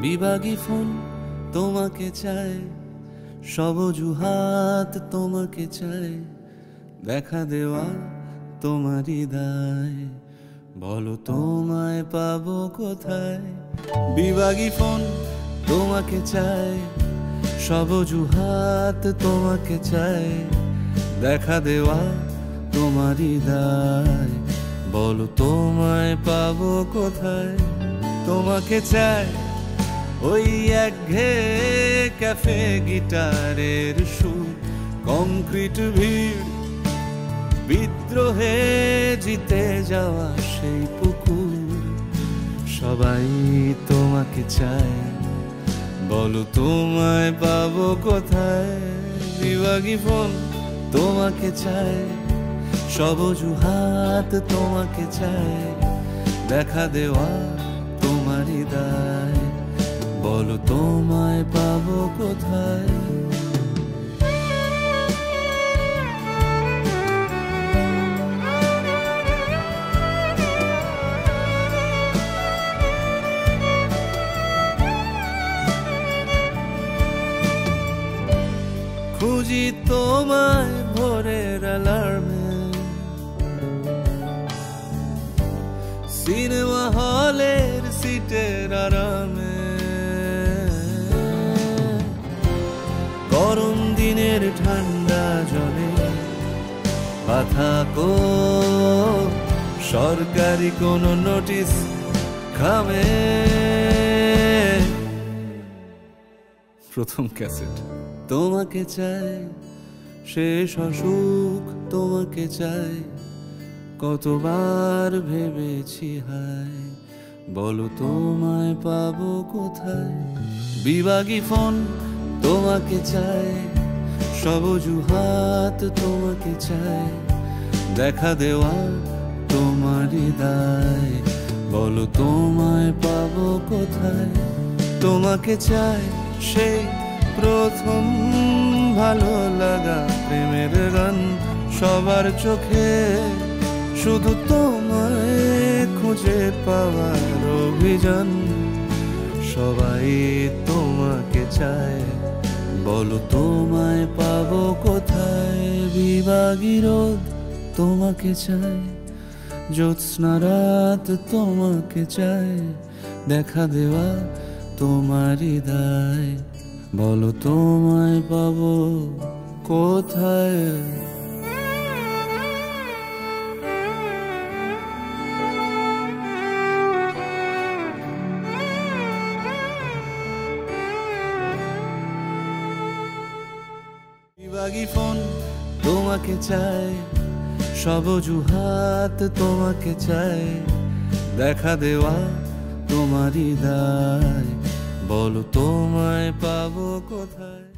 বিভাগী phone তোমাকে চায়, সব অজুহাত তোমাকে চায়, দেখা দেওয়া তোমারই দায়, বলো তোমায় পাবো কোথায়। বিভাগী ফোন তোমাকে চায়, সব অজুহাত তোমাকে চায়, দেখা দেওয়া তোমারই দায়, বলো তোমায় পাবো কোথায়। তোমাকে চায় ওই একঘেয়ে ক্যাফে গিটারের সুর, কংক্রিট ভিড়, বিদ্রোহে জিতে যাওয়া সেই পুকুর। সবাই তোমাকে চায়, বলো তোমায় পাবো কোথায়। বিভাগী ফোন তোমাকে চায়, সব অজুহাত তোমাকে চায়, দেখা দেওয়া তোমারই দায়, বলো তোমায় পাবো কোথায়। খুঁজি তোমায় ভোরের অ্যালার্মে, সিনেমা হলের সিটের আরামে, গরম দিনের ঠান্ডা জলে বাঁধাকো সরকারি কোনো নোটিশ খামে। প্রথম ক্যাসেট তোমাকে চায়, শেষ অসুখ তোমাকে চায়, কতবার ভেবেছি হায়, বলো তোমায় পাবো কোথায়। বিভাগী ফোন তোমাকে চায়, সব অজুহাত তোমাকে চায়, দেখা দেওয়া তোমারই দায়, বলো তোমায় পাবো কোথায়। তোমাকে চায় সেই প্রথম ভালো লাগা প্রেমের গান, সবার চোখে শুধু তোমায় খুঁজে পাওয়ার অভিযান। সবাই তোমাকে চায়, বলো তোমায় পাবো কোথায়। বিভাগী রোদ তোমাকে চায়, জ্যোৎস্না রাত তোমাকে চায়, দেখা দেওয়া তোমারই দায়, বলো তোমায় পাবো কোথায়। বিভাগী ফোন তোমাকে চায়, সব অজুহাত তোমাকে চায়, দেখা দেওয়া তোমারই দায়, বলো তোমায় পাবো কোথায়।